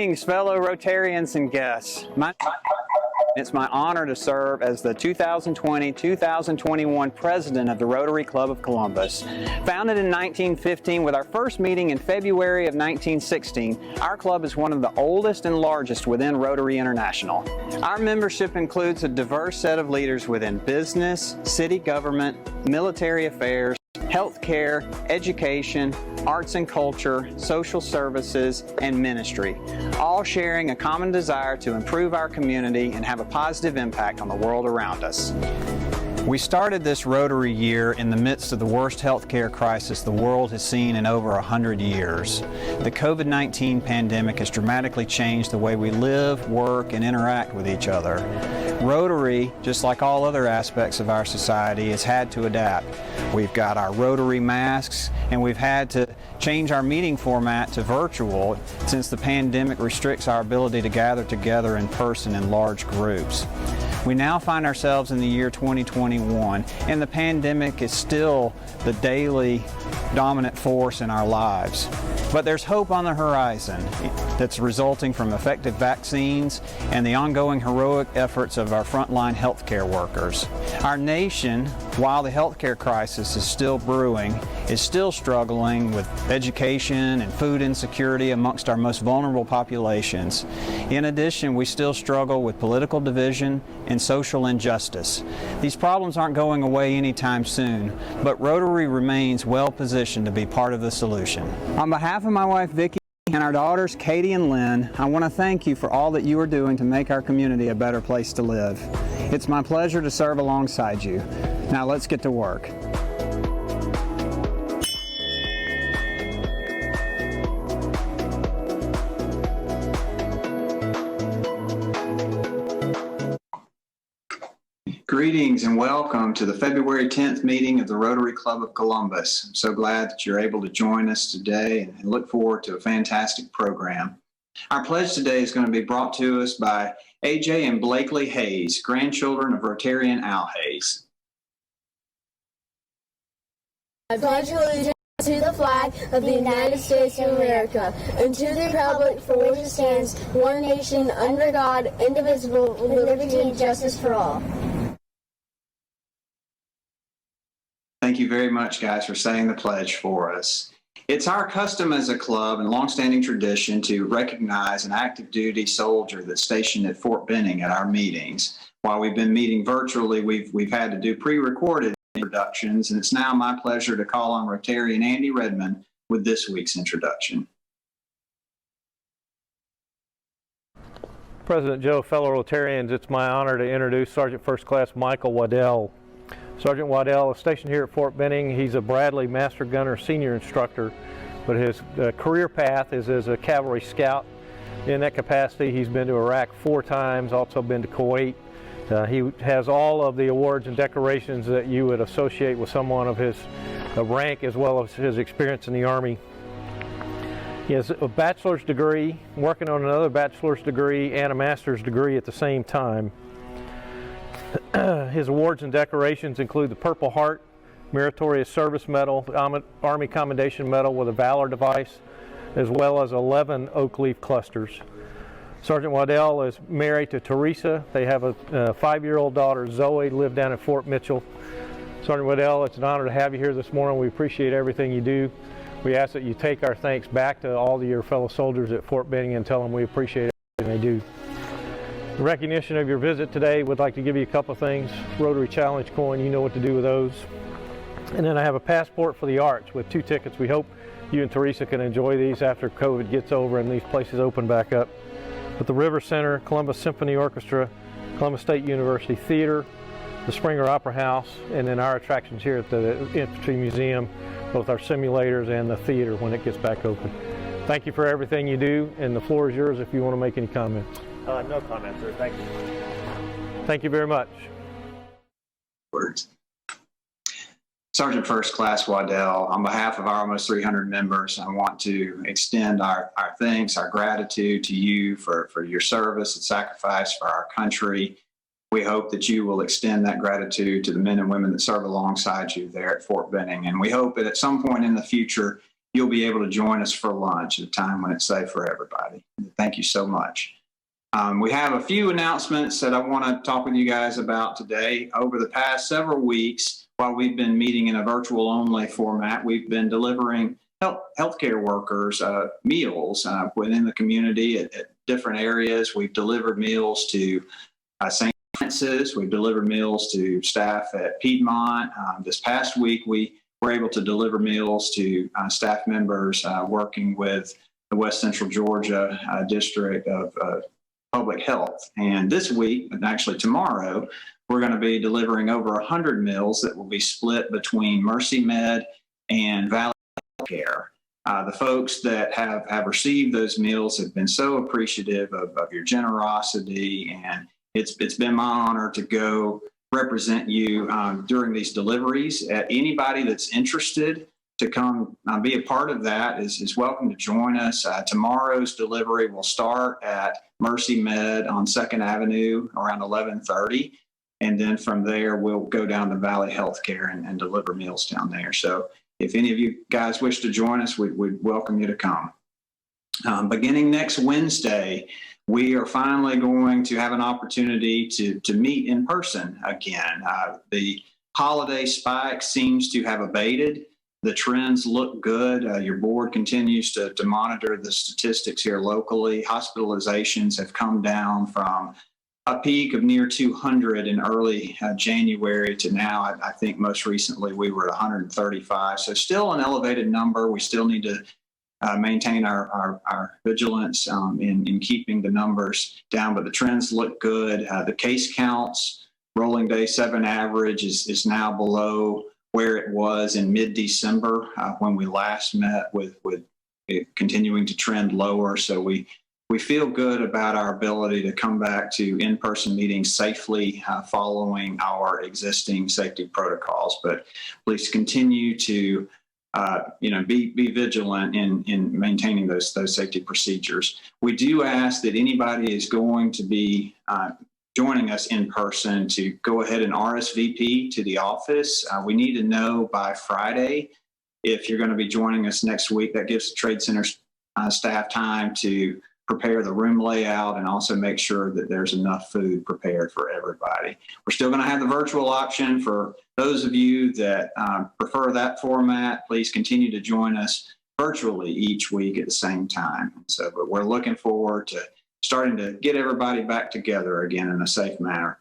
Greetings, fellow Rotarians and guests. It's my honor to serve as the 2020-2021 President of the Rotary Club of Columbus. Founded in 1915 with our first meeting in February of 1916, our club is one of the oldest and largest within Rotary International. Our membership includes a diverse set of leaders within business, city government, military affairs, healthcare, education, arts and culture, social services, and ministry, all sharing a common desire to improve our community and have a positive impact on the world around us. We started this Rotary year in the midst of the worst healthcare crisis the world has seen in over 100 years. The COVID-19 pandemic has dramatically changed the way we live, work, and interact with each other. Rotary, just like all other aspects of our society, has had to adapt. We've got our Rotary masks, and we've had to change our meeting format to virtual since the pandemic restricts our ability to gather together in person in large groups. We now find ourselves in the year 2021, and the pandemic is still the daily dominant force in our lives. But there's hope on the horizon that's resulting from effective vaccines and the ongoing heroic efforts of our frontline healthcare workers. Our nation, while the healthcare crisis is still brewing, is still struggling with education and food insecurity amongst our most vulnerable populations. In addition, we still struggle with political division and social injustice. These problems aren't going away anytime soon, but Rotary remains well positioned to be part of the solution. On behalf of my wife Vicki and our daughters Katie and Lynn, I want to thank you for all that you are doing to make our community a better place to live. It's my pleasure to serve alongside you. Now let's get to work. Greetings and welcome to the February 10th meeting of the Rotary Club of Columbus. I'm so glad that you're able to join us today and look forward to a fantastic program. Our pledge today is going to be brought to us by AJ and Blakely Hayes, grandchildren of Rotarian Al Hayes. I pledge allegiance to the flag of the United States of America and to the republic for which it stands, one nation, under God, indivisible, with liberty and justice for all. Thank you very much, guys, for saying the pledge for us. It's our custom as a club and longstanding tradition to recognize an active duty soldier that's stationed at Fort Benning at our meetings. While we've been meeting virtually, we've had to do pre-recorded introductions, and it's now my pleasure to call on Rotarian Andy Redmond with this week's introduction. President Joe, fellow Rotarians, it's my honor to introduce Sergeant First Class Michael Waddell. Sergeant Waddell is stationed here at Fort Benning. He's a Bradley Master Gunner Senior Instructor, but his career path is as a cavalry scout. In that capacity, he's been to Iraq 4 times, also been to Kuwait. He has all of the awards and decorations that you would associate with someone of his rank, as well as his experience in the Army. He has a bachelor's degree, working on another bachelor's degree and a master's degree at the same time. His awards and decorations include the Purple Heart, Meritorious Service Medal, Army Commendation Medal with a Valor Device, as well as 11 oak leaf clusters. Sergeant Waddell is married to Teresa. They have a 5-year-old daughter, Zoe, live down at Fort Mitchell. Sergeant Waddell, it's an honor to have you here this morning. We appreciate everything you do. We ask that you take our thanks back to all of your fellow soldiers at Fort Benning and tell them we appreciate everything they do. In recognition of your visit today, we'd like to give you a couple of things. Rotary Challenge coin, you know what to do with those. And then I have a passport for the Arch with 2 tickets. We hope you and Teresa can enjoy these after COVID gets over and these places open back up. But the River Center, Columbus Symphony Orchestra, Columbus State University Theater, the Springer Opera House, and then our attractions here at the Infantry Museum, both our simulators and the theater when it gets back open. Thank you for everything you do, and the floor is yours if you want to make any comments. No comments, sir. Thank you. Thank you very much. Words. Sergeant First Class Waddell, on behalf of our almost 300 members, I want to extend our thanks, our gratitude to you for your service and sacrifice for our country. We hope that you will extend that gratitude to the men and women that serve alongside you there at Fort Benning. And we hope that at some point in the future, you'll be able to join us for lunch at a time when it's safe for everybody. Thank you so much. We have a few announcements that I want to talk with you guys about today. Over the past several weeks, while we've been meeting in a virtual only format, we've been delivering healthcare workers meals within the community at different areas. We've delivered meals to St. Francis. We've delivered meals to staff at Piedmont. This past week, we were able to deliver meals to staff members working with the West Central Georgia District of Public Health. And this week, and actually tomorrow, we're going to be delivering over 100 meals that will be split between Mercy Med and Valley Healthcare. The folks that have received those meals have been so appreciative of your generosity, and it's been my honor to go represent you during these deliveries. Anybody that's interested to come be a part of that is welcome to join us. Tomorrow's delivery will start at Mercy Med on 2nd Avenue around 11:30. And then from there, we'll go down to Valley Healthcare and deliver meals down there. So if any of you guys wish to join us, we'd welcome you to come. Beginning next Wednesday, we are finally going to have an opportunity to meet in person again. The holiday spike seems to have abated. The trends look good. Your board continues to monitor the statistics here locally. Hospitalizations have come down from a peak of near 200 in early January to now. I think most recently we were at 135. So still an elevated number. We still need to maintain our vigilance in keeping the numbers down, but the trends look good. The case counts, rolling day 7 average is now below where it was in mid-December when we last met, with it continuing to trend lower. So we feel good about our ability to come back to in-person meetings safely following our existing safety protocols. But please continue to be vigilant in maintaining those safety procedures. We do ask that anybody is going to be joining us in person to go ahead and RSVP to the office. We need to know by Friday if you're going to be joining us next week. That gives the Trade Center staff time to prepare the room layout and also make sure that there's enough food prepared for everybody. We're still going to have the virtual option for those of you that prefer that format. Please continue to join us virtually each week at the same time. So, but we're looking forward to starting to get everybody back together again in a safe manner.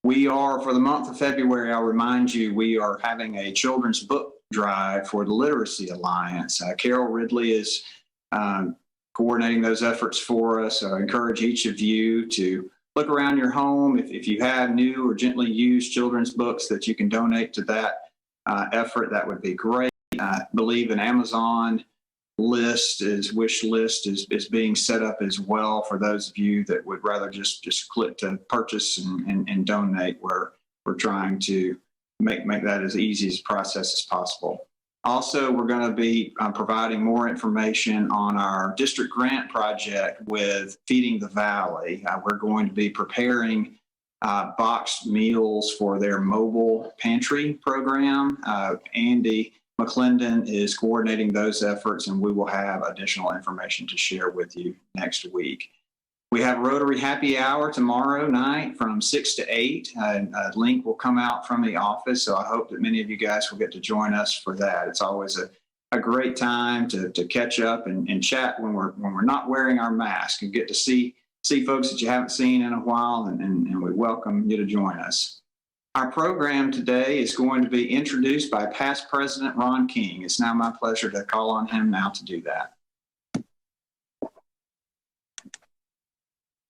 We are, for the month of February, I'll remind you, we are having a children's book drive for the Literacy Alliance. Carol Ridley is coordinating those efforts for us. I encourage each of you to look around your home. If you have new or gently used children's books that you can donate to that effort, that would be great. I believe an Amazon wish list is being set up as well for those of you that would rather just click to purchase and donate. We're trying to make that as easy as process as possible. Also, we're going to be providing more information on our district grant project with Feeding the Valley. We're going to be preparing boxed meals for their mobile pantry program. Andy McClendon is coordinating those efforts, and we will have additional information to share with you next week. We have Rotary Happy Hour tomorrow night from 6 to 8. A link will come out from the office, so I hope that many of you guys will get to join us for that. It's always a great time to catch up and chat when we're not wearing our mask and get to see folks that you haven't seen in a while, and we welcome you to join us. Our program today is going to be introduced by past President Ron King. It's now my pleasure to call on him now to do that.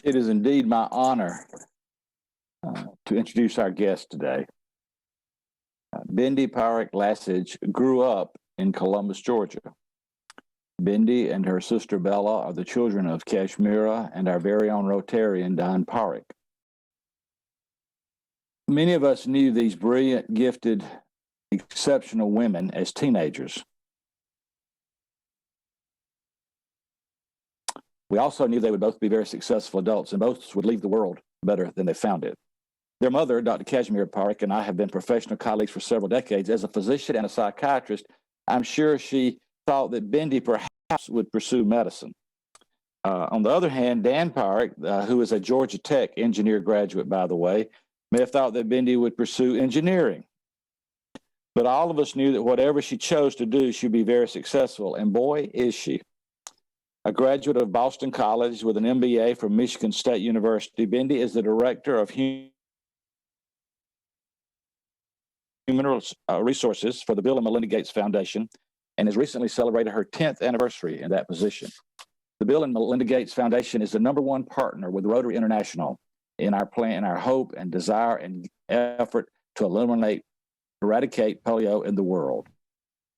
It is indeed my honor to introduce our guest today. Bindi Parekh Lassige grew up in Columbus, Georgia. Bindi and her sister Bella are the children of Kashmira and our very own Rotarian Dhan Parekh. Many of us knew these brilliant, gifted, exceptional women as teenagers. We also knew they would both be very successful adults, and both would leave the world better than they found it. Their mother, Dr. Kashmira Parekh, and I have been professional colleagues for several decades. As a physician and a psychiatrist, I'm sure she thought that Bindi perhaps would pursue medicine. On the other hand, Dhan Parekh, who is a Georgia Tech engineer graduate, by the way, may have thought that Bindi would pursue engineering. But all of us knew that whatever she chose to do, she'd be very successful. And boy, is she. A graduate of Boston College with an MBA from Michigan State University, Bindi is the director of human resources for the Bill and Melinda Gates Foundation and has recently celebrated her 10th anniversary in that position. The Bill and Melinda Gates Foundation is the #1 partner with Rotary International in our plan, our hope and desire and effort to eradicate polio in the world.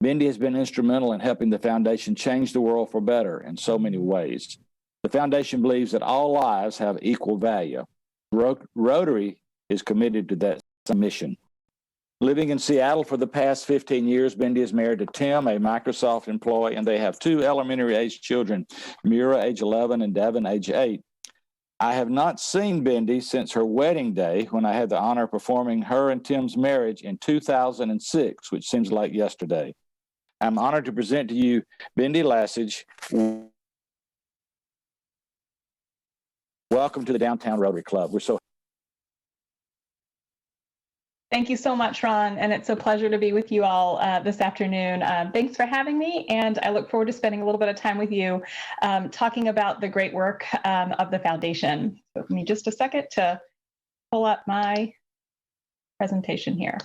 Bindi has been instrumental in helping the foundation change the world for better in so many ways. The foundation believes that all lives have equal value. Rotary is committed to that mission. Living in Seattle for the past 15 years, Bindi is married to Tim, a Microsoft employee, and they have 2 elementary-age children, Mira, age 11, and Devin, age 8. I have not seen Bindi since her wedding day when I had the honor of performing her and Tim's marriage in 2006, which seems like yesterday. I'm honored to present to you Bindi Lassige. Welcome to the Downtown Rotary Club. We're so Thank you so much, Ron, and it's a pleasure to be with you all this afternoon. Thanks for having me, and I look forward to spending a little bit of time with you talking about the great work of the foundation. So give me just a second to pull up my presentation here.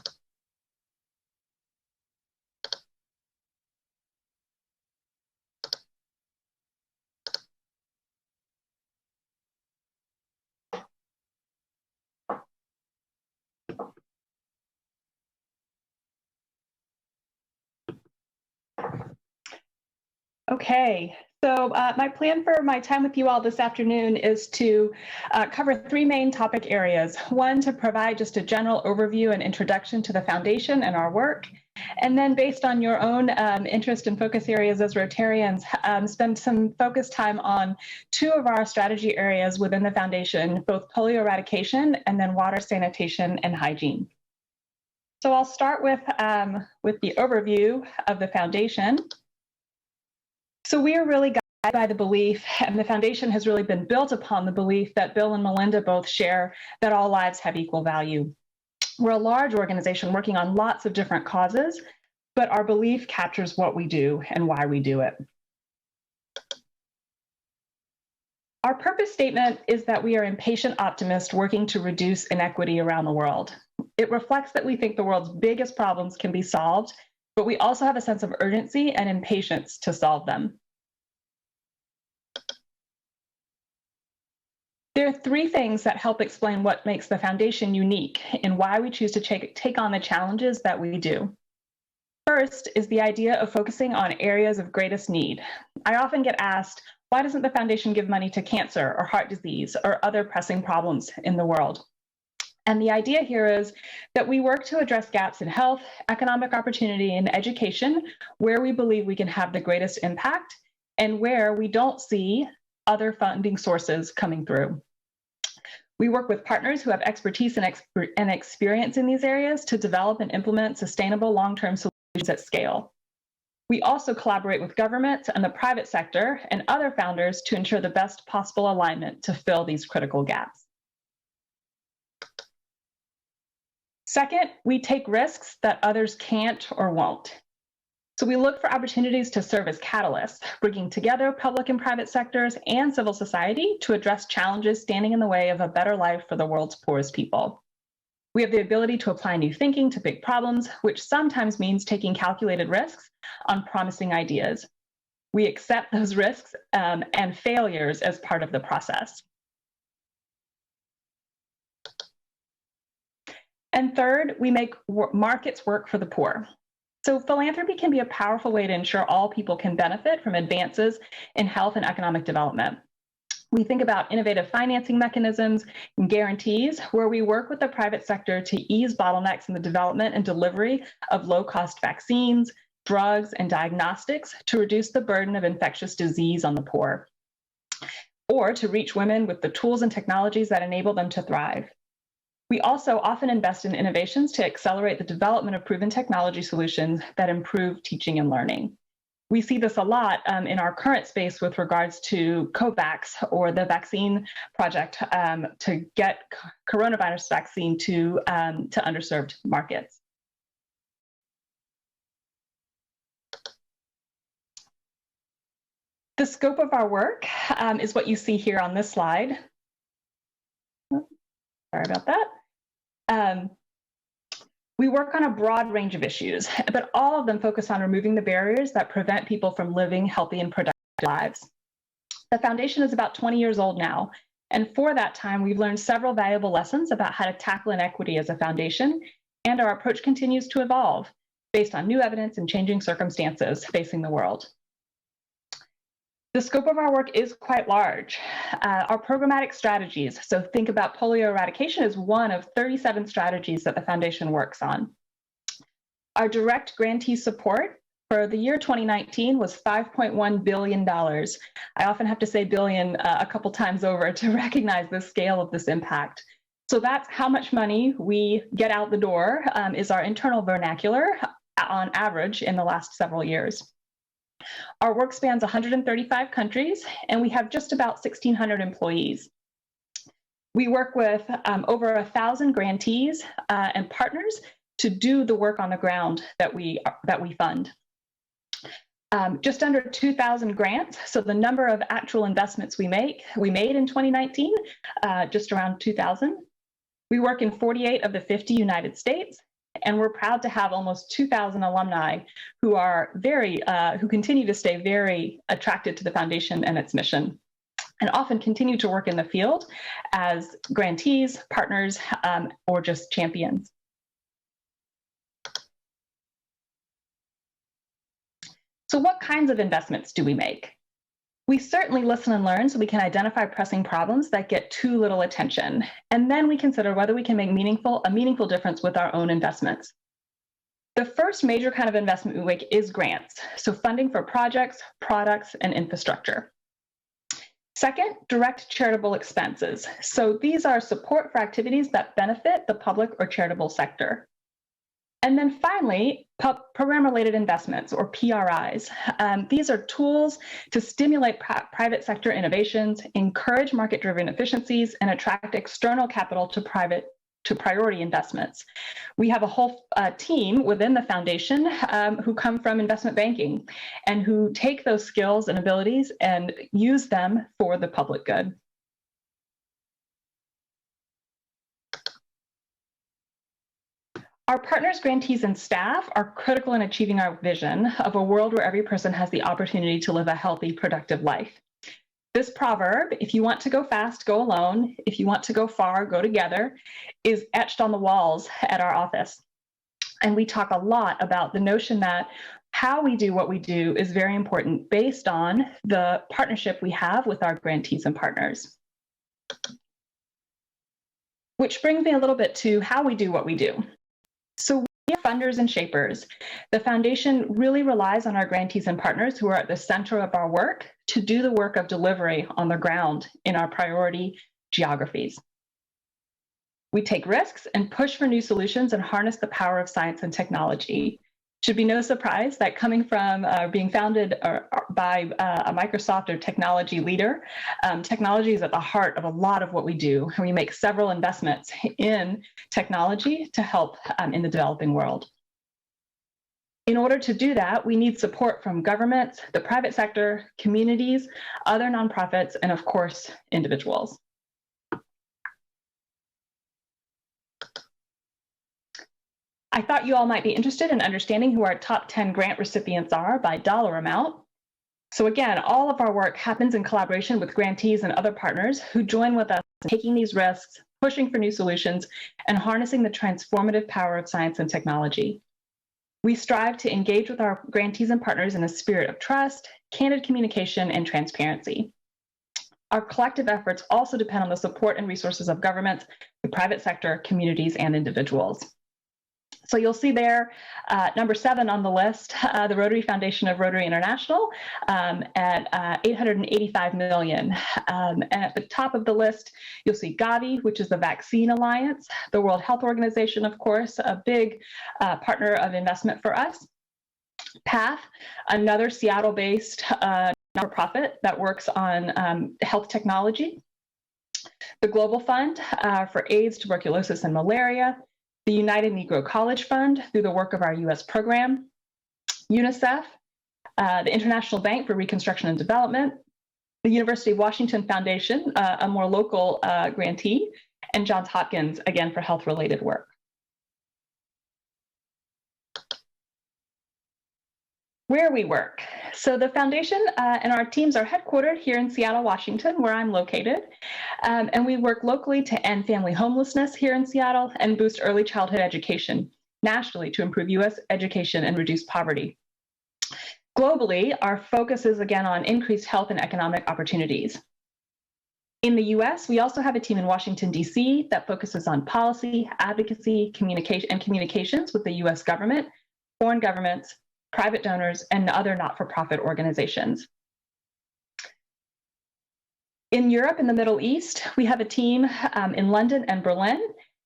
Okay, so my plan for my time with you all this afternoon is to cover 3 main topic areas. 1, to provide just a general overview and introduction to the foundation and our work. And then based on your own interest and focus areas as Rotarians, spend some focused time on 2 of our strategy areas within the foundation, both polio eradication and then water sanitation and hygiene. So I'll start with the overview of the foundation. So we are really guided by the belief, and the foundation has really been built upon the belief that Bill and Melinda both share, that all lives have equal value. We're a large organization working on lots of different causes, but our belief captures what we do and why we do it. Our purpose statement is that we are impatient optimists working to reduce inequity around the world. It reflects that we think the world's biggest problems can be solved, but we also have a sense of urgency and impatience to solve them. There are 3 things that help explain what makes the foundation unique and why we choose to take on the challenges that we do. First is the idea of focusing on areas of greatest need. I often get asked, why doesn't the foundation give money to cancer or heart disease or other pressing problems in the world? And the idea here is that we work to address gaps in health, economic opportunity, and education where we believe we can have the greatest impact and where we don't see other funding sources coming through. We work with partners who have expertise and experience in these areas to develop and implement sustainable long-term solutions at scale. We also collaborate with government and the private sector and other founders to ensure the best possible alignment to fill these critical gaps. Second, we take risks that others can't or won't. So we look for opportunities to serve as catalysts, bringing together public and private sectors and civil society to address challenges standing in the way of a better life for the world's poorest people. We have the ability to apply new thinking to big problems, which sometimes means taking calculated risks on promising ideas. We accept those risks and failures as part of the process. And third, we make markets work for the poor. So philanthropy can be a powerful way to ensure all people can benefit from advances in health and economic development. We think about innovative financing mechanisms and guarantees where we work with the private sector to ease bottlenecks in the development and delivery of low-cost vaccines, drugs, and diagnostics to reduce the burden of infectious disease on the poor, or to reach women with the tools and technologies that enable them to thrive. We also often invest in innovations to accelerate the development of proven technology solutions that improve teaching and learning. We see this a lot in our current space with regards to COVAX, or the vaccine project to get coronavirus vaccine to underserved markets. The scope of our work is what you see here on this slide. Sorry about that. We work on a broad range of issues, but all of them focus on removing the barriers that prevent people from living healthy and productive lives. The foundation is about 20 years old now, and for that time, we've learned several valuable lessons about how to tackle inequity as a foundation, and our approach continues to evolve based on new evidence and changing circumstances facing the world. The scope of our work is quite large. Our programmatic strategies, so think about polio eradication as one of 37 strategies that the foundation works on. Our direct grantee support for the year 2019 was $5.1 billion. I often have to say billion a couple times over to recognize the scale of this impact. So that's how much money we get out the door is our internal vernacular on average in the last several years. Our work spans 135 countries, and we have just about 1,600 employees. We work with over 1,000 grantees and partners to do the work on the ground that we fund. Just under 2,000 grants, so the number of actual investments we made in 2019, just around 2,000. We work in 48 of the 50 United States, and we're proud to have almost 2,000 alumni who are who continue to stay very attracted to the foundation and its mission, and often continue to work in the field as grantees, partners, or just champions. So what kinds of investments do we make? We certainly listen and learn so we can identify pressing problems that get too little attention. And then we consider whether we can make a meaningful difference with our own investments. The first major kind of investment we make is grants. So funding for projects, products, and infrastructure. Second, direct charitable expenses. So these are support for activities that benefit the public or charitable sector. And then finally, program-related investments, or PRIs. These are tools to stimulate private sector innovations, encourage market-driven efficiencies, and attract external capital to priority investments. We have a whole team within the foundation who come from investment banking and who take those skills and abilities and use them for the public good. Our partners, grantees, and staff are critical in achieving our vision of a world where every person has the opportunity to live a healthy, productive life. This proverb, if you want to go fast, go alone. If you want to go far, go together, is etched on the walls at our office. And we talk a lot about the notion that how we do what we do is very important based on the partnership we have with our grantees and partners. Which brings me a little bit to how we do what we do. So we are funders and shapers. The foundation really relies on our grantees and partners who are at the center of our work to do the work of delivery on the ground in our priority geographies. We take risks and push for new solutions and harness the power of science and technology. Should be no surprise that coming from being founded by a Microsoft or technology leader, technology is at the heart of a lot of what we do. And we make several investments in technology to help in the developing world. In order to do that, we need support from governments, the private sector, communities, other nonprofits, and of course, individuals. I thought you all might be interested in understanding who our top 10 grant recipients are by dollar amount. So again, all of our work happens in collaboration with grantees and other partners who join with us in taking these risks, pushing for new solutions, and harnessing the transformative power of science and technology. We strive to engage with our grantees and partners in a spirit of trust, candid communication, and transparency. Our collective efforts also depend on the support and resources of governments, the private sector, communities, and individuals. So you'll see there, number 7 on the list, the Rotary Foundation of Rotary International at $885 million. And at the top of the list, you'll see Gavi, which is the Vaccine Alliance, the World Health Organization, of course, a big partner of investment for us. PATH, another Seattle-based nonprofit that works on health technology. The Global Fund for AIDS, tuberculosis, and malaria. The United Negro College Fund through the work of our U.S. program, UNICEF, the International Bank for Reconstruction and Development, the University of Washington Foundation, a more local grantee, and Johns Hopkins, again, for health-related work. Where we work. So the foundation and our teams are headquartered here in Seattle, Washington, where I'm located. And we work locally to end family homelessness here in Seattle and boost early childhood education nationally to improve U.S. education and reduce poverty. Globally, our focus is again on increased health and economic opportunities. In the U.S., we also have a team in Washington, D.C. that focuses on policy, advocacy, communications with the U.S. government, foreign governments, private donors, and other not-for-profit organizations. In Europe and the Middle East, we have a team in London and Berlin,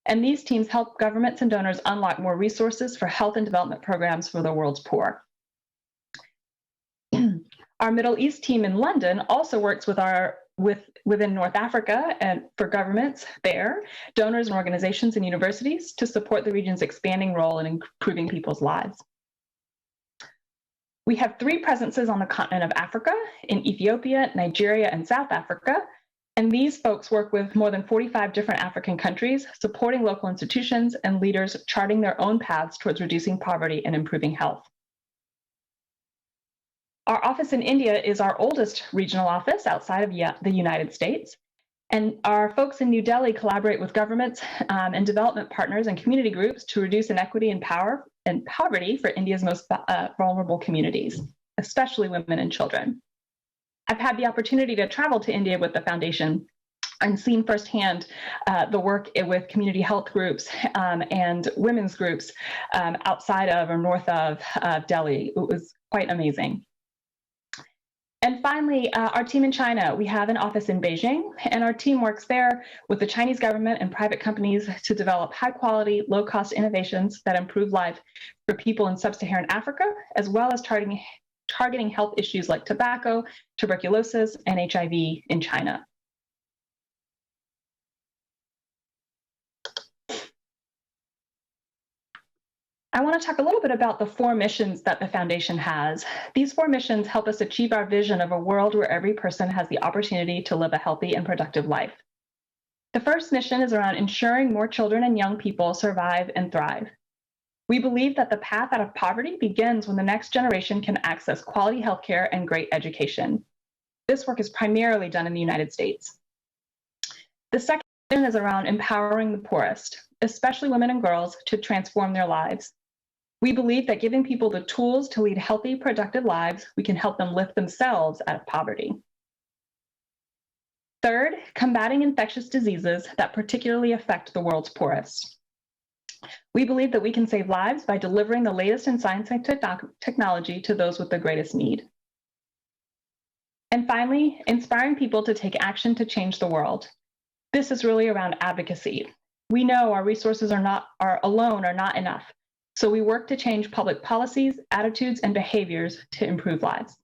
and these teams help governments and donors unlock more resources for health and development programs for the world's poor. Our Middle East team in London also works within North Africa and for governments there, donors and organizations and universities to support the region's expanding role in improving people's lives. We have 3 presences on the continent of Africa, in Ethiopia, Nigeria, and South Africa. And these folks work with more than 45 different African countries, supporting local institutions and leaders charting their own paths towards reducing poverty and improving health. Our office in India is our oldest regional office outside of the United States. And our folks in New Delhi collaborate with governments and development partners and community groups to reduce inequity and poverty for India's most vulnerable communities, especially women and children. I've had the opportunity to travel to India with the foundation and seen firsthand the work with community health groups and women's groups outside of or north of Delhi. It was quite amazing. And finally, our team in China, we have an office in Beijing, and our team works there with the Chinese government and private companies to develop high-quality, low-cost innovations that improve life for people in sub-Saharan Africa, as well as targeting health issues like tobacco, tuberculosis, and HIV in China. I want to talk a little bit about the 4 missions that the foundation has. These 4 missions help us achieve our vision of a world where every person has the opportunity to live a healthy and productive life. The first mission is around ensuring more children and young people survive and thrive. We believe that the path out of poverty begins when the next generation can access quality healthcare and great education. This work is primarily done in the United States. The second mission is around empowering the poorest, especially women and girls, to transform their lives. We believe that giving people the tools to lead healthy, productive lives, we can help them lift themselves out of poverty. Third, combating infectious diseases that particularly affect the world's poorest. We believe that we can save lives by delivering the latest in science and technology to those with the greatest need. And finally, inspiring people to take action to change the world. This is really around advocacy. We know our resources alone are not enough. So we work to change public policies, attitudes, and behaviors to improve lives.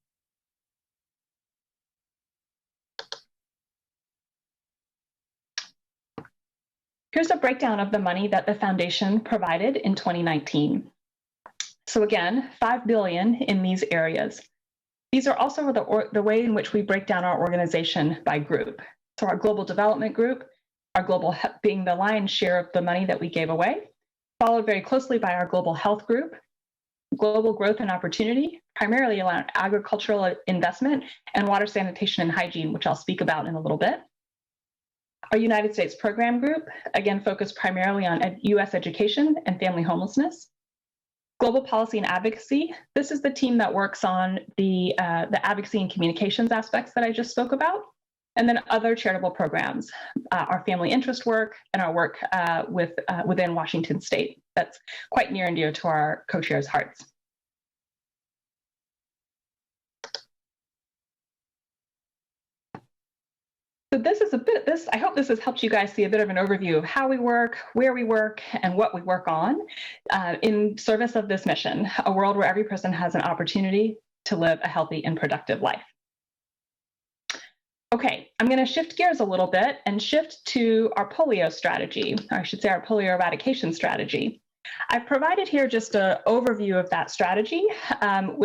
Here's a breakdown of the money that the foundation provided in 2019. So again, $5 billion in these areas. These are also the way in which we break down our organization by group. So our global development group, our global being the lion's share of the money that we gave away, followed very closely by our global health group, global growth and opportunity, primarily around agricultural investment and water sanitation and hygiene, which I'll speak about in a little bit. Our United States program group, again, focused primarily on U.S. education and family homelessness. Global policy and advocacy, this is the team that works on the advocacy and communications aspects that I just spoke about. and then other charitable programs, our family interest work, and our work within Washington State. That's quite near and dear to our co-chairs' hearts. So I hope this has helped you guys see a bit of an overview of how we work, where we work, and what we work on in service of this mission, a world where every person has an opportunity to live a healthy and productive life. Okay, I'm going to shift gears a little bit and shift to our polio strategy, or I should say our polio eradication strategy. I've provided here just an overview of that strategy and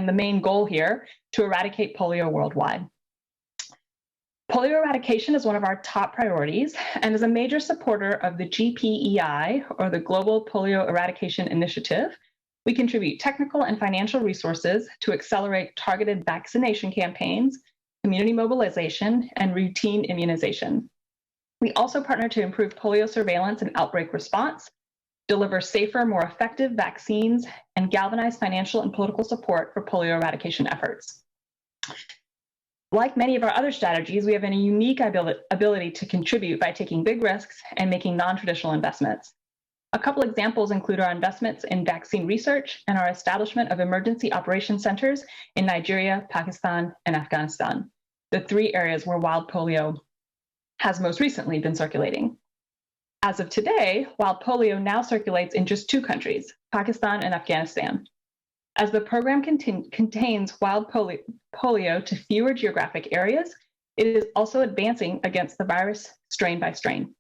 the main goal here to eradicate polio worldwide. Polio eradication is one of our top priorities and is a major supporter of the GPEI, or the Global Polio Eradication Initiative. We contribute technical and financial resources to accelerate targeted vaccination campaigns, community mobilization, and routine immunization. We also partner to improve polio surveillance and outbreak response, deliver safer, more effective vaccines, and galvanize financial and political support for polio eradication efforts. Like many of our other strategies, we have a unique ability to contribute by taking big risks and making non-traditional investments. A couple examples include our investments in vaccine research and our establishment of emergency operation centers in Nigeria, Pakistan, and Afghanistan, the three areas where wild polio has most recently been circulating. As of today, wild polio now circulates in just 2 countries, Pakistan and Afghanistan. As the program contains wild polio to fewer geographic areas, it is also advancing against the virus strain by strain.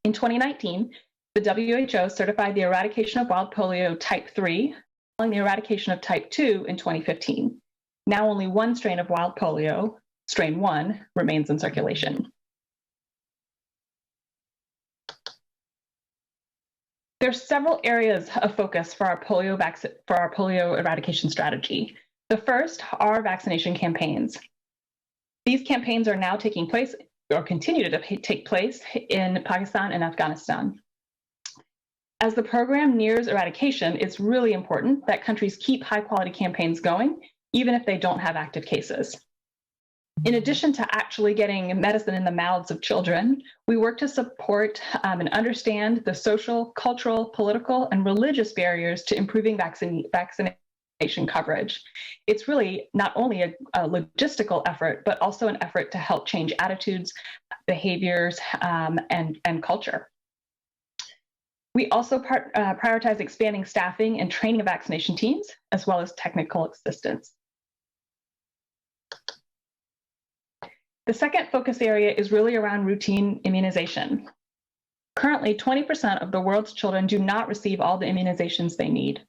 In 2019, the WHO certified the eradication of wild polio type 3, following the eradication of type 2 in 2015. Now only one strain of wild polio, strain 1, remains in circulation. There are several areas of focus for our polio eradication strategy. The first are vaccination campaigns. These campaigns are now taking place, or continue to take place, in Pakistan and Afghanistan. As the program nears eradication, it's really important that countries keep high-quality campaigns going, even if they don't have active cases. In addition to actually getting medicine in the mouths of children, we work to support and understand the social, cultural, political, and religious barriers to improving vaccination coverage. It's really not only a logistical effort, but also an effort to help change attitudes, behaviors, and culture. We also prioritize expanding staffing and training of vaccination teams, as well as technical assistance. The second focus area is really around routine immunization. Currently, 20% of the world's children do not receive all the immunizations they need.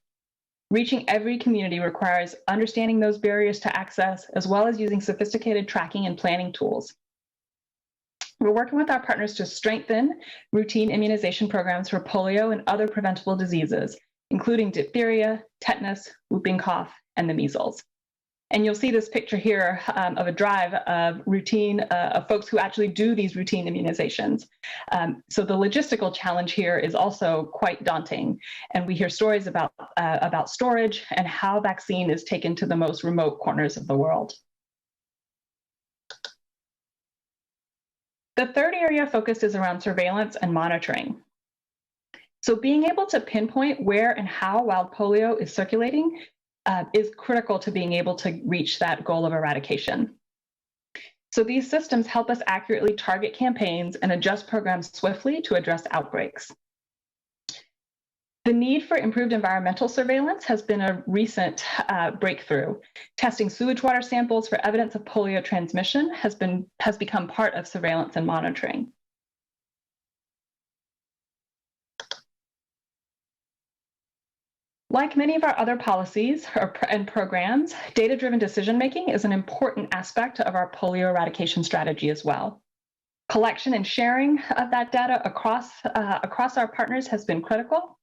Reaching every community requires understanding those barriers to access, as well as using sophisticated tracking and planning tools. We're working with our partners to strengthen routine immunization programs for polio and other preventable diseases, including diphtheria, tetanus, whooping cough, and the measles. And you'll see this picture here of a drive of folks who actually do these routine immunizations. So the logistical challenge here is also quite daunting. And we hear stories about storage and how vaccine is taken to the most remote corners of the world. The third area of focus is around surveillance and monitoring. So being able to pinpoint where and how wild polio is circulating is critical to being able to reach that goal of eradication. So these systems help us accurately target campaigns and adjust programs swiftly to address outbreaks. The need for improved environmental surveillance has been a recent breakthrough. Testing sewage water samples for evidence of polio transmission has become part of surveillance and monitoring. Like many of our other policies and programs, data-driven decision-making is an important aspect of our polio eradication strategy as well. Collection and sharing of that data across our partners has been critical,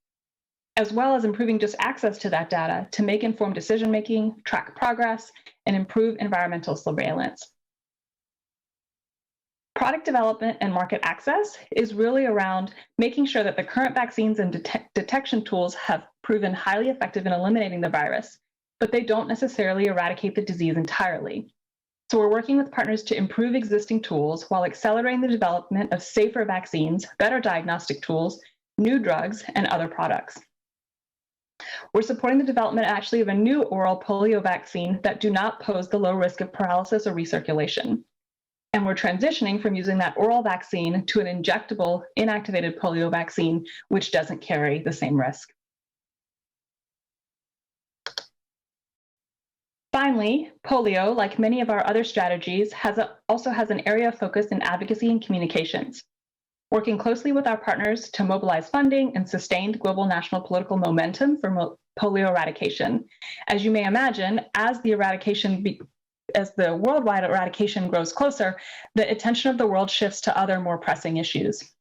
as well as improving just access to that data to make informed decision-making, track progress, and improve environmental surveillance. Product development and market access is really around making sure that the current vaccines and detection tools have proven highly effective in eliminating the virus, but they don't necessarily eradicate the disease entirely. So we're working with partners to improve existing tools while accelerating the development of safer vaccines, better diagnostic tools, new drugs, and other products. We're supporting the development actually of a new oral polio vaccine that do not pose the low risk of paralysis or recirculation. And we're transitioning from using that oral vaccine to an injectable inactivated polio vaccine, which doesn't carry the same risk. Finally, polio, like many of our other strategies, also has an area of focus in advocacy and communications. Working closely with our partners to mobilize funding and sustained global national political momentum for polio eradication. As you may imagine, as the worldwide eradication grows closer, the attention of the world shifts to other more pressing issues.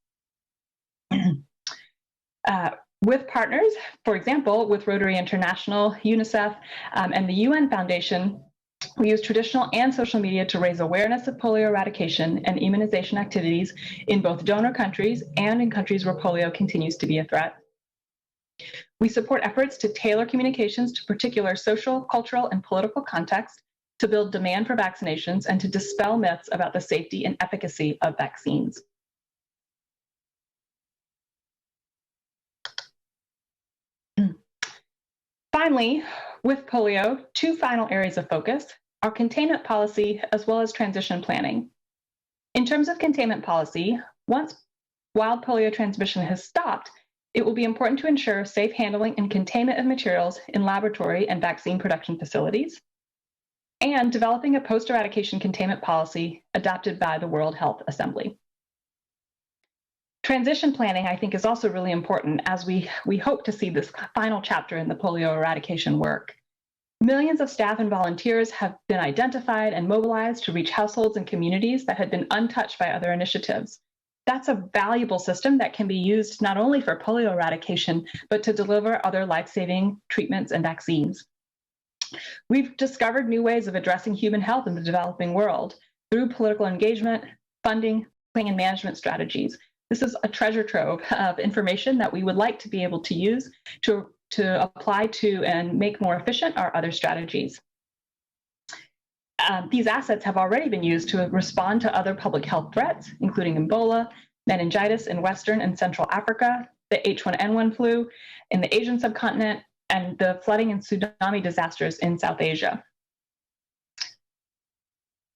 With partners, for example, with Rotary International, UNICEF, and the UN Foundation, we use traditional and social media to raise awareness of polio eradication and immunization activities in both donor countries and in countries where polio continues to be a threat. We support efforts to tailor communications to particular social, cultural, and political contexts to build demand for vaccinations and to dispel myths about the safety and efficacy of vaccines. Finally, with polio, two final areas of focus are containment policy as well as transition planning. In terms of containment policy, once wild polio transmission has stopped, it will be important to ensure safe handling and containment of materials in laboratory and vaccine production facilities, and developing a post-eradication containment policy adopted by the World Health Assembly. Transition planning, I think, is also really important as we hope to see this final chapter in the polio eradication work. Millions of staff and volunteers have been identified and mobilized to reach households and communities that had been untouched by other initiatives. That's a valuable system that can be used not only for polio eradication, but to deliver other life-saving treatments and vaccines. We've discovered new ways of addressing human health in the developing world through political engagement, funding, planning, and management strategies. This is a treasure trove of information that we would like to be able to use to apply to and make more efficient our other strategies. These assets have already been used to respond to other public health threats, including Ebola, meningitis in Western and Central Africa, the H1N1 flu in the Asian subcontinent, and the flooding and tsunami disasters in South Asia.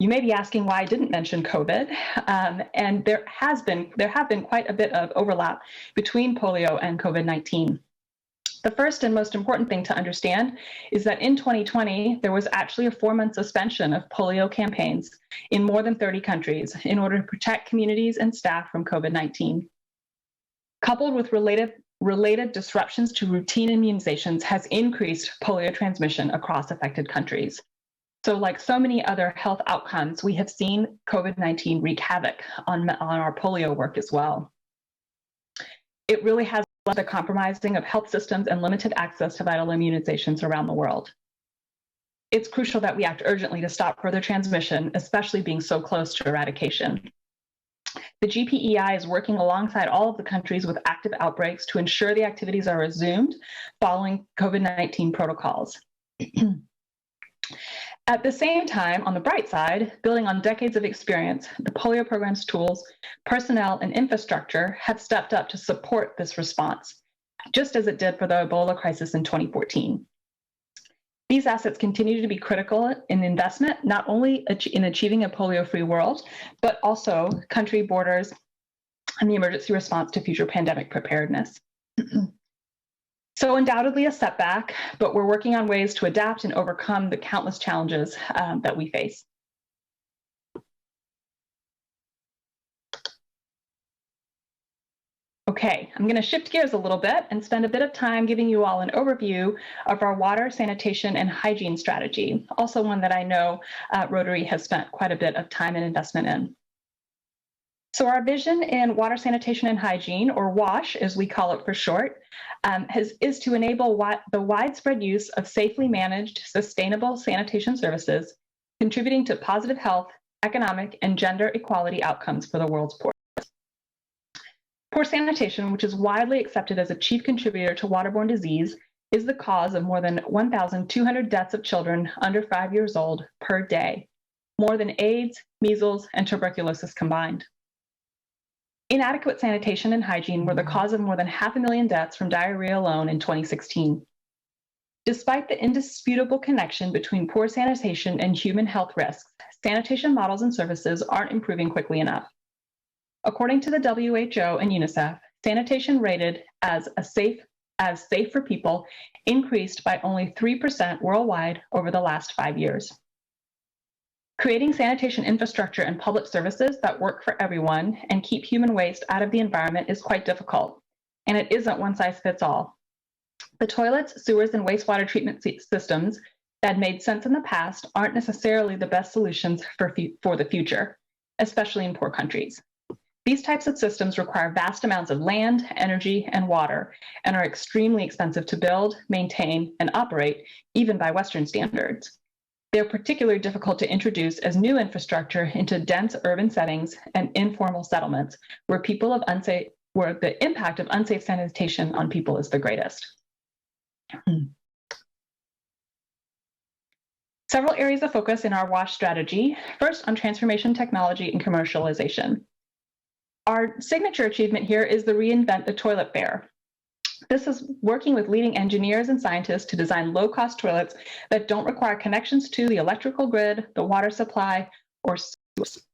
You may be asking why I didn't mention COVID, and there have been quite a bit of overlap between polio and COVID-19. The first and most important thing to understand is that in 2020, there was actually a 4-month suspension of polio campaigns in more than 30 countries in order to protect communities and staff from COVID-19. Coupled with related disruptions to routine immunizations has increased polio transmission across affected countries. So like so many other health outcomes, we have seen COVID-19 wreak havoc on our polio work as well. It really has led to the compromising of health systems and limited access to vital immunizations around the world. It's crucial that we act urgently to stop further transmission, especially being so close to eradication. The GPEI is working alongside all of the countries with active outbreaks to ensure the activities are resumed following COVID-19 protocols. At the same time, on the bright side, building on decades of experience, the polio program's tools, personnel, and infrastructure have stepped up to support this response, just as it did for the Ebola crisis in 2014. These assets continue to be critical in investment, not only in achieving a polio-free world, but also country borders and the emergency response to future pandemic preparedness. So undoubtedly a setback, but we're working on ways to adapt and overcome the countless challenges that we face. Okay, I'm going to shift gears a little bit and spend a bit of time giving you all an overview of our water, sanitation, and hygiene strategy, also one that I know Rotary has spent quite a bit of time and investment in. So our vision in water, sanitation, and hygiene, or WASH as we call it for short, is to enable the widespread use of safely managed, sustainable sanitation services, contributing to positive health, economic, and gender equality outcomes for the world's poor. Poor sanitation, which is widely accepted as a chief contributor to waterborne disease, is the cause of more than 1,200 deaths of children under 5 years old per day. more than AIDS, measles, and tuberculosis combined. Inadequate sanitation and hygiene were the cause of more than 500,000 deaths from diarrhea alone in 2016. Despite the indisputable connection between poor sanitation and human health risks, sanitation models and services aren't improving quickly enough. According to the WHO and UNICEF, sanitation rated as safe for people increased by only 3% worldwide over the last 5 years. Creating sanitation infrastructure and public services that work for everyone and keep human waste out of the environment is quite difficult, and it isn't one size fits all. The toilets, sewers, and wastewater treatment systems that made sense in the past aren't necessarily the best solutions for the future, especially in poor countries. These types of systems require vast amounts of land, energy, and water, and are extremely expensive to build, maintain, and operate, even by Western standards. They're particularly difficult to introduce as new infrastructure into dense urban settings and informal settlements where the impact of unsafe sanitation on people is the greatest. Several areas of focus in our WASH strategy. First, on transformation technology and commercialization. Our signature achievement here is the Reinvent the Toilet Fair. This is working with leading engineers and scientists to design low-cost toilets that don't require connections to the electrical grid, the water supply, or sewers.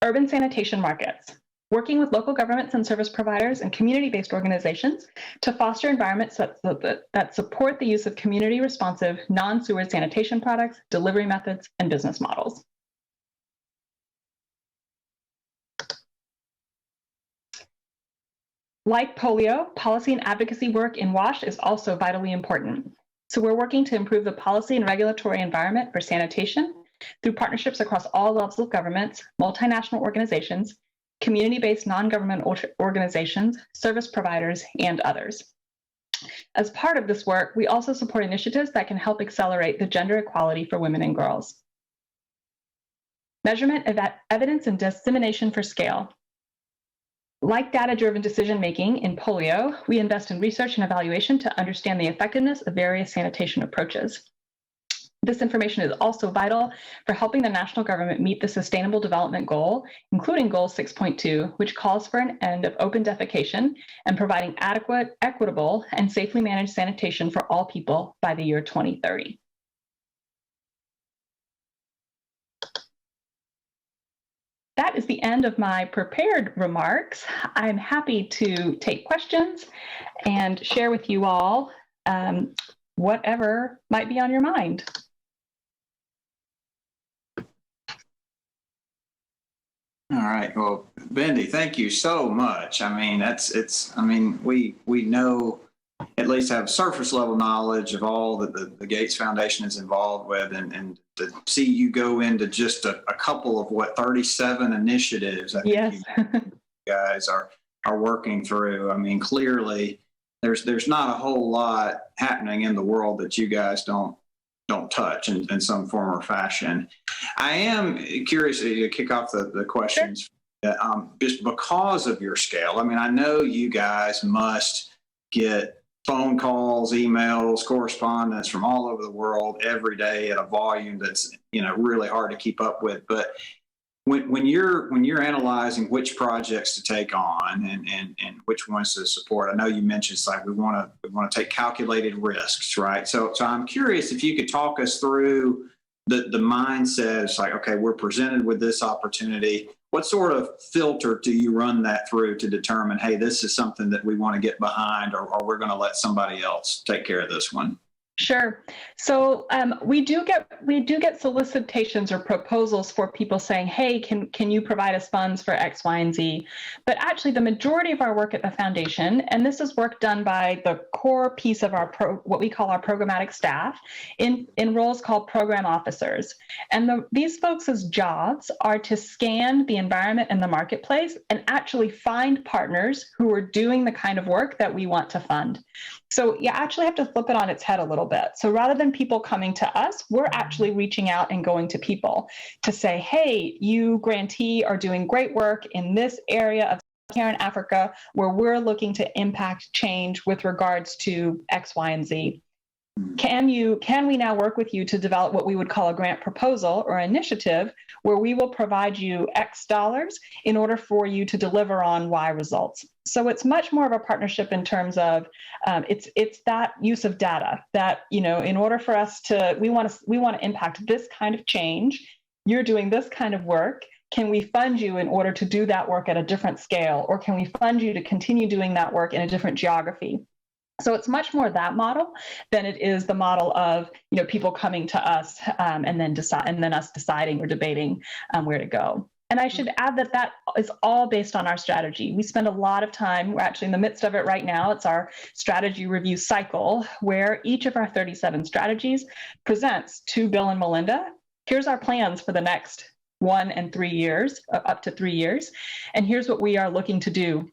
Urban sanitation markets. Working with local governments and service providers and community-based organizations to foster environments that support the use of community-responsive, non-sewer sanitation products, delivery methods, and business models. Like polio, policy and advocacy work in WASH is also vitally important. So we're working to improve the policy and regulatory environment for sanitation through partnerships across all levels of governments, multinational organizations, community-based non-government organizations, service providers, and others. As part of this work, we also support initiatives that can help accelerate the gender equality for women and girls. Measurement of evidence and dissemination for scale. Like data-driven decision-making in polio, we invest in research and evaluation to understand the effectiveness of various sanitation approaches. This information is also vital for helping the national government meet the Sustainable Development Goal, including Goal 6.2, which calls for an end of open defecation and providing adequate, equitable, and safely managed sanitation for all people by the year 2030. That is the end of my prepared remarks. I'm happy to take questions and share with you all whatever might be on your mind. All right. Well, Bindi, thank you so much. I mean, we know, at least have surface level knowledge of all that the Gates Foundation is involved with, and to see you go into just a couple of 37 initiatives I think Yes. you guys are working through. I mean, clearly there's not a whole lot happening in the world that you guys don't touch in some form or fashion. I am curious to kick off the questions. Sure. Just because of your scale. I mean, I know you guys must get phone calls, emails, correspondence from all over the world every day at a volume that's really hard to keep up with. But when you're analyzing which projects to take on and which ones to support, I know you mentioned it's like we want to take calculated risks, right? So I'm curious if you could talk us through the mindset. It's like, okay, we're presented with this opportunity. What sort of filter do you run that through to determine, hey, this is something that we want to get behind, or we're going to let somebody else take care of this one? Sure. So we do get solicitations or proposals for people saying, hey, can you provide us funds for X, Y, and Z? But actually the majority of our work at the foundation, and this is work done by the core piece of our what we call our programmatic staff in roles called program officers. And these folks' jobs are to scan the environment and the marketplace and actually find partners who are doing the kind of work that we want to fund. So you actually have to flip it on its head a little bit. So rather than people coming to us, we're actually reaching out and going to people to say, hey, you grantee are doing great work in this area of Sub-Saharan Africa where we're looking to impact change with regards to X, Y, and Z. Can we now work with you to develop what we would call a grant proposal or initiative where we will provide you X dollars in order for you to deliver on Y results? So it's much more of a partnership in terms of it's that use of data that, in order for us to, we want to impact this kind of change. You're doing this kind of work. Can we fund you in order to do that work at a different scale? Or can we fund you to continue doing that work in a different geography? So it's much more that model than it is the model of people coming to us and then us deciding or debating where to go. And I should add that is all based on our strategy. We spend a lot of time, we're actually in the midst of it right now. It's our strategy review cycle where each of our 37 strategies presents to Bill and Melinda. Here's our plans for the next 1 and 3 years, up to 3 years. And here's what we are looking to do.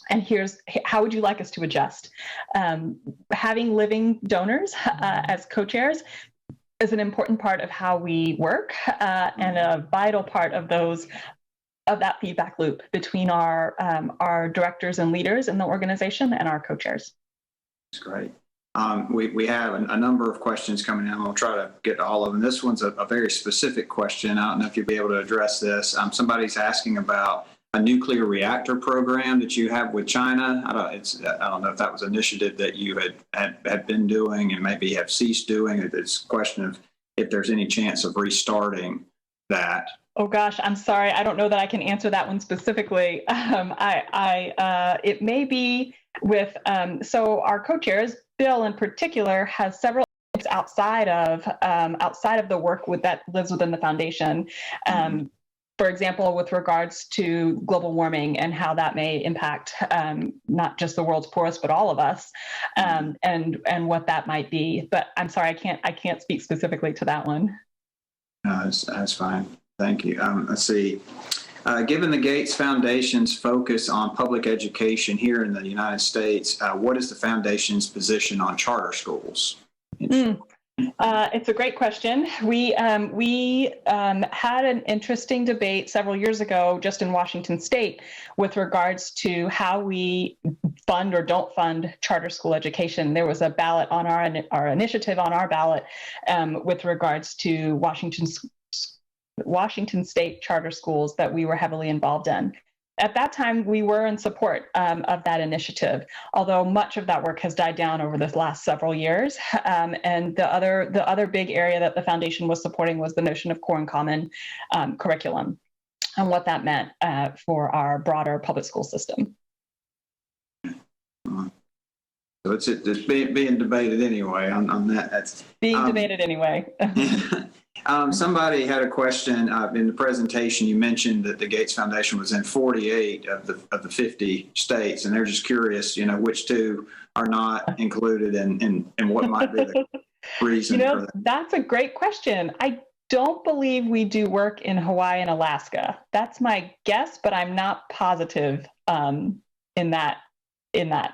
And here's how would you like us to adjust? Having living donors as co-chairs is an important part of how we work and a vital part of that feedback loop between our directors and leaders in the organization and our co-chairs. That's great. We have a number of questions coming in. I'll try to get to all of them. This one's a very specific question. I don't know if you'll be able to address this. Somebody's asking about a nuclear reactor program that you have with China. I don't know if that was an initiative that you had been doing and maybe have ceased doing. It's a question of if there's any chance of restarting that. Oh gosh, I'm sorry. I don't know that I can answer that one specifically. It may be with so our co-chairs, Bill in particular, has several outside of the work that lives within the foundation. For example, with regards to global warming and how that may impact not just the world's poorest, but all of us, and what that might be. But I'm sorry, I can't speak specifically to that one. No, that's fine. Thank you. Let's see. Given the Gates Foundation's focus on public education here in the United States, what is the foundation's position on charter schools? It's a great question. We had an interesting debate several years ago just in Washington State with regards to how we fund or don't fund charter school education. There was a ballot on our initiative on our ballot with regards to Washington State charter schools that we were heavily involved in. At that time, we were in support of that initiative, although much of that work has died down over the last several years. And the other big area that the foundation was supporting was the notion of core and common curriculum and what that meant for our broader public school system. So it's being debated anyway on that. That's being debated anyway. Somebody had a question in the presentation. You mentioned that the Gates Foundation was in 48 of the 50 states, and they're just curious, which two are not included and what might be the reason for that. That's a great question. I don't believe we do work in Hawaii and Alaska. That's my guess, but I'm not positive in that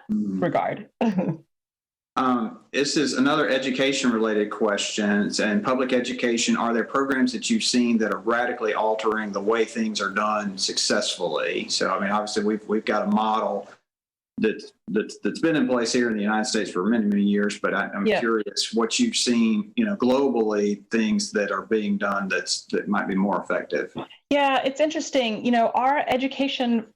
regard. This is another education-related question. In public education, are there programs that you've seen that are radically altering the way things are done successfully? So, I mean, obviously, we've got a model that's been in place here in the United States for many, many years. But I'm curious what you've seen, globally, things that are being done that might be more effective. Yeah, it's interesting. Our education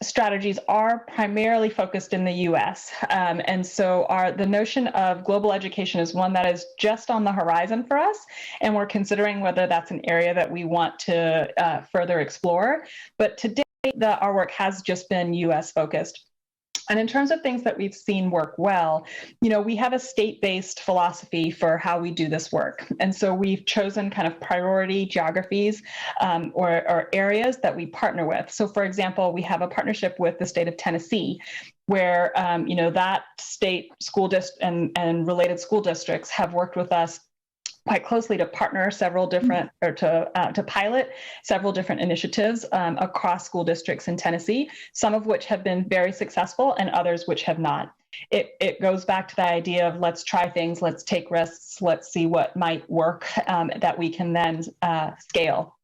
strategies are primarily focused in the U.S. And so the notion of global education is one that is just on the horizon for us. And we're considering whether that's an area that we want to further explore. But to date, our work has just been U.S. focused. And in terms of things that we've seen work well, we have a state-based philosophy for how we do this work. And so we've chosen kind of priority geographies or areas that we partner with. So for example, we have a partnership with the state of Tennessee, where that state school district and related school districts have worked with us quite closely to partner several different, or to pilot several different initiatives across school districts in Tennessee, some of which have been very successful and others which have not. It goes back to the idea of let's try things, let's take risks, let's see what might work that we can then scale.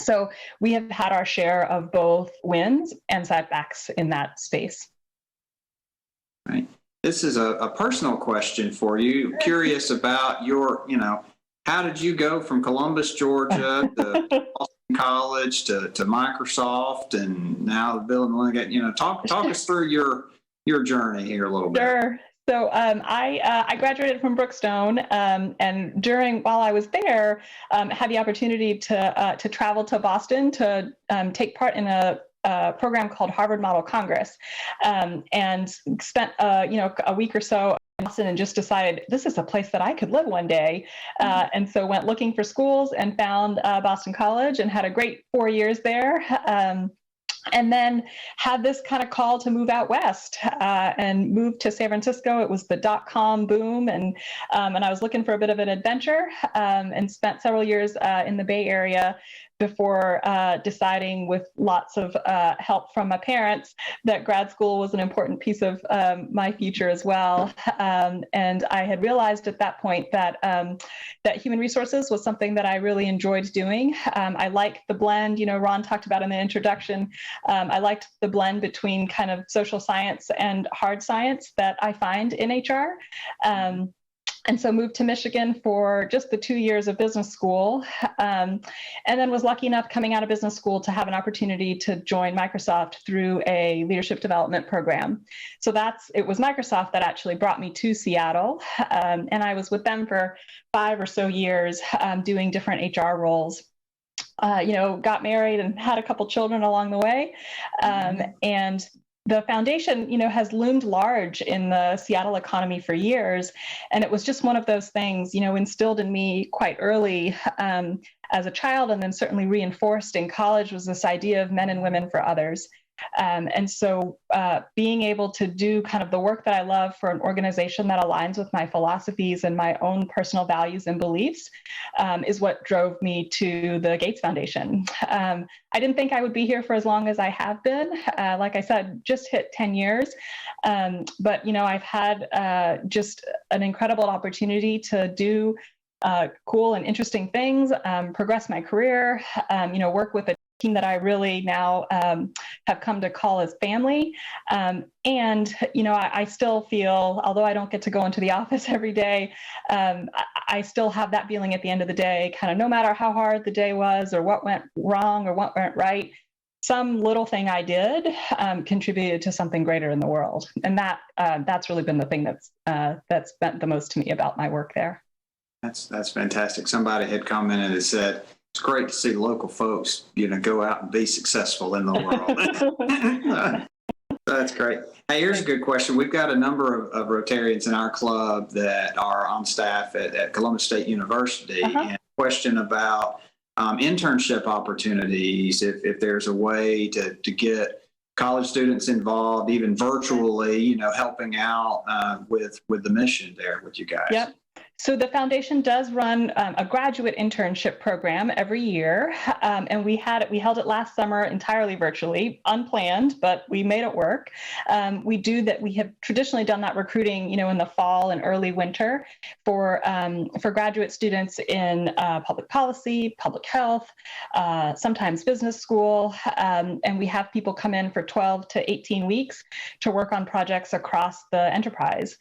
So we have had our share of both wins and setbacks in that space. Right. this is a personal question for you. Curious about your, how did you go from Columbus, Georgia to Boston College to Microsoft and now Bill and Melinda Gates? Talk us through your journey here a little bit. Sure. So I graduated from Brookstone, and while I was there, had the opportunity to travel to Boston to take part in a program called Harvard Model Congress, and spent a week or so in Boston and just decided this is a place that I could live one day, and so went looking for schools and found Boston College and had a great 4 years there. And then had this kind of call to move out west and moved to San Francisco. It was the .com boom, and I was looking for a bit of an adventure, and spent several years in the Bay Area before deciding, with lots of help from my parents, that grad school was an important piece of my future as well. And I had realized at that point that that human resources was something that I really enjoyed doing. I liked the blend, Ron talked about in the introduction. I liked the blend between kind of social science and hard science that I find in HR. And so moved to Michigan for just the 2 years of business school, and then was lucky enough coming out of business school to have an opportunity to join Microsoft through a leadership development program. So it was Microsoft that actually brought me to Seattle, and I was with them for 5 or so years doing different HR roles. Got married and had a couple children along the way, and the foundation, has loomed large in the Seattle economy for years. And it was just one of those things, instilled in me quite early as a child, and then certainly reinforced in college, was this idea of men and women for others. And so being able to do kind of the work that I love for an organization that aligns with my philosophies and my own personal values and beliefs is what drove me to the Gates Foundation. I didn't think I would be here for as long as I have been. Like I said, just hit 10 years. But, I've had just an incredible opportunity to do cool and interesting things, progress my career, work with a team that I really now have come to call as family. And, I still feel, although I don't get to go into the office every day, I still have that feeling at the end of the day, kind of no matter how hard the day was or what went wrong or what went right, some little thing I did contributed to something greater in the world. And that's really been the thing that's meant the most to me about my work there. That's fantastic. Somebody had commented and said, it's great to see local folks, go out and be successful in the world. That's great. Hey, here's a good question. We've got a number of Rotarians in our club that are on staff at Columbus State University. And a question about internship opportunities, if there's a way to get college students involved, even virtually, helping out with the mission there with you guys. Yep. So the foundation does run a graduate internship program every year, and we held it last summer entirely virtually, unplanned, but we made it work. We have traditionally done that recruiting, in the fall and early winter for graduate students in public policy, public health, sometimes business school, and we have people come in for 12 to 18 weeks to work on projects across the enterprise.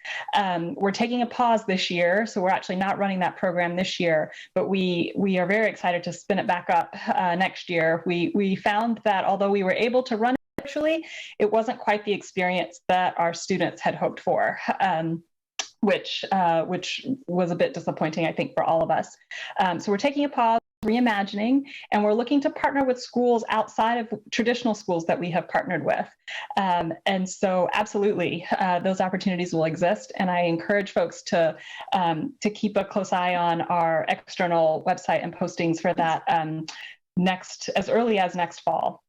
We're taking a pause this year, so we're actually not running that program this year, but we are very excited to spin it back up next year. We found that although we were able to run it virtually, it wasn't quite the experience that our students had hoped for. Which was a bit disappointing, I think, for all of us. So we're taking a pause, reimagining, and we're looking to partner with schools outside of traditional schools that we have partnered with. And so absolutely, those opportunities will exist. And I encourage folks to keep a close eye on our external website and postings for that as early as next fall.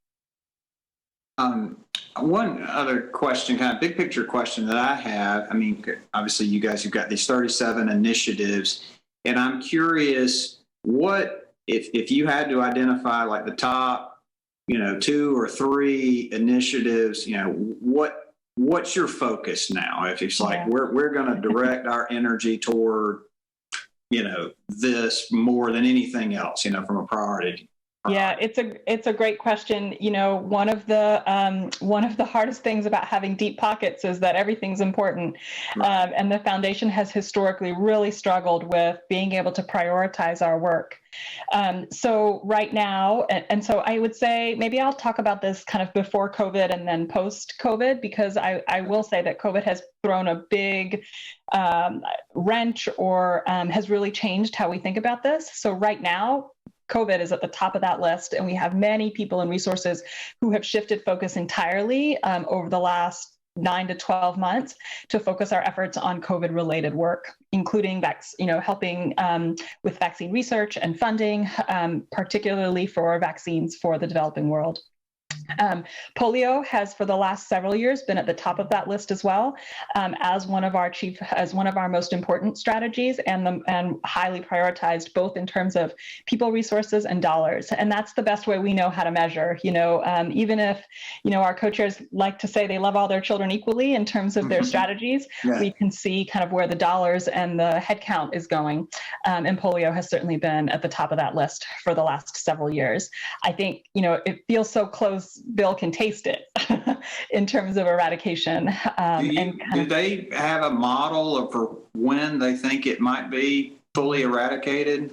One other question, kind of big picture question that I have, obviously you guys have got these 37 initiatives, and I'm curious, what, if you had to identify like the top, 2 or 3 initiatives, what's your focus now? If it's like, we're going to direct our energy toward, this more than anything else, from a priority Yeah, it's a great question. You know, one of the hardest things about having deep pockets is that everything's important, and the foundation has historically really struggled with being able to prioritize our work. So right now, and so I would say maybe I'll talk about this kind of before COVID and then post COVID, because I will say that COVID has thrown a big wrench or has really changed how we think about this. So right now, COVID is at the top of that list, and we have many people and resources who have shifted focus entirely over the last 9 to 12 months to focus our efforts on COVID-related work, including helping with vaccine research and funding, particularly for vaccines for the developing world. Polio has, for the last several years, been at the top of that list as well, as one of our most important strategies, and highly prioritized, both in terms of people, resources, and dollars. And that's the best way we know how to measure. Even if our co-chairs like to say they love all their children equally in terms of their strategies, we can see kind of where the dollars and the headcount is going. And polio has certainly been at the top of that list for the last several years. I think it feels so close. Bill can taste it in terms of eradication. Do they have a model for when they think it might be fully eradicated?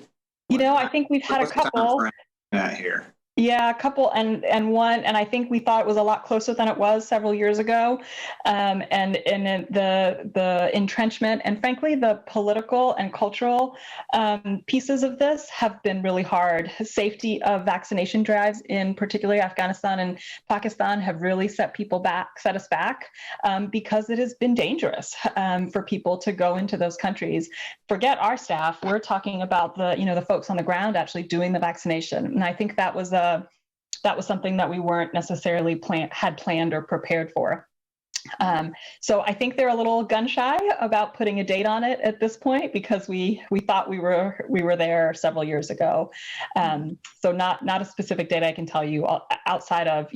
I think we've had a couple. Here. Yeah, a couple, and one, and I think we thought it was a lot closer than it was several years ago. And the entrenchment and frankly the political and cultural pieces of this have been really hard. Safety of vaccination drives in particularly Afghanistan and Pakistan have really set us back because it has been dangerous for people to go into those countries. Forget our staff. We're talking about the folks on the ground actually doing the vaccination, and I think that was something that we weren't necessarily planned or prepared for. So I think they're a little gun shy about putting a date on it at this point, because we thought we were there several years ago. So not a specific date I can tell you outside of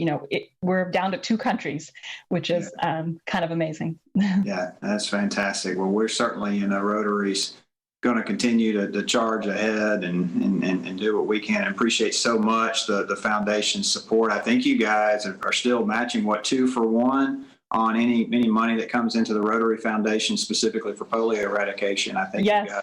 we're down to 2 countries, which is kind of amazing. Yeah, that's fantastic. Well, we're certainly Rotary's going to continue to charge ahead and do what we can. And appreciate so much the foundation's support. I think you guys are still matching 2 for 1 on any money that comes into the Rotary Foundation specifically for polio eradication. I think yes. You guys,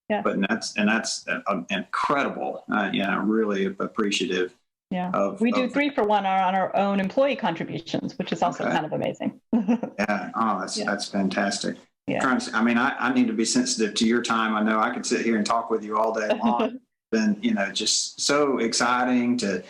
yeah. But that's incredible. Really appreciative. Yeah, we do 3 for 1 on our own employee contributions, which is also kind of amazing. Yeah. Oh, that's fantastic. Yeah. I need to be sensitive to your time. I know I could sit here and talk with you all day long. Been, just so exciting to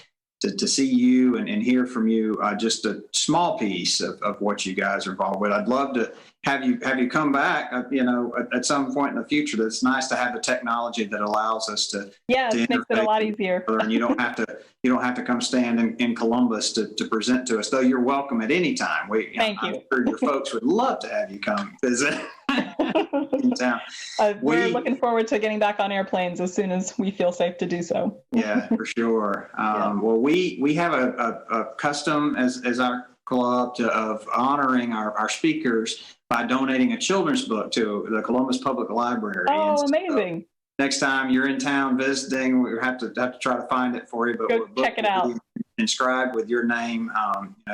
see you and hear from you. Just a small piece of what you guys are involved with. I'd love to have you come back. At some point in the future. That's nice to have the technology that allows us to. Yeah, it makes it a lot easier. And you don't have to come stand in Columbus to present to us. Though you're welcome at any time. Thank you. I'm sure your folks would love to have you come visit. In town. We're looking forward to getting back on airplanes as soon as we feel safe to do so. Yeah, for sure. Well, we have a custom as our club of honoring our speakers by donating a children's book to the Columbus Public Library. Oh, amazing. So next time you're in town visiting, we have to try to find it for you. But go check it out. Inscribed with your name,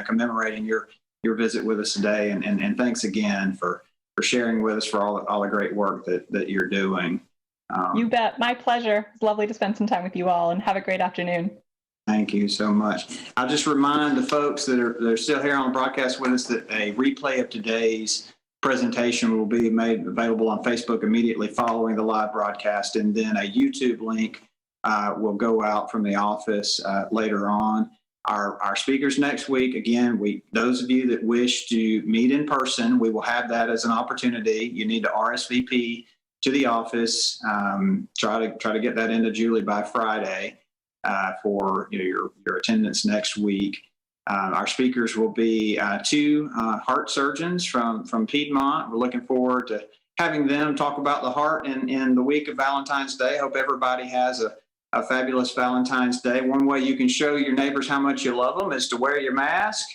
commemorating your visit with us today. And thanks again for sharing with us for all the great work that you're doing. You bet. My pleasure. It's lovely to spend some time with you all, and have a great afternoon. Thank you so much. I'll just remind the folks that are still here on the broadcast with us that a replay of today's presentation will be made available on Facebook immediately following the live broadcast, and then a YouTube link will go out from the office later on. Our speakers next week, again, those of you that wish to meet in person, we will have that as an opportunity. You need to RSVP to the office. Try to get that into Julie by Friday for your attendance next week. Our speakers will be 2 heart surgeons from Piedmont. We're looking forward to having them talk about the heart in the week of Valentine's Day. Hope everybody has a fabulous Valentine's Day. One way you can show your neighbors how much you love them is to wear your mask.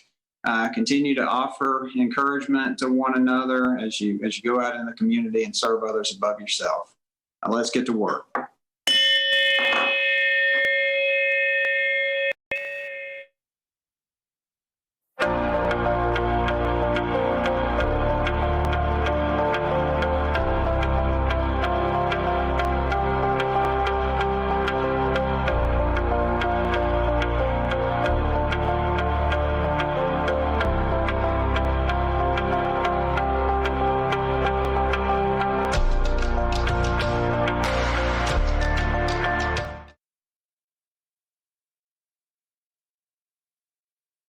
Continue to offer encouragement to one another as you go out in the community and serve others above yourself. Now let's get to work.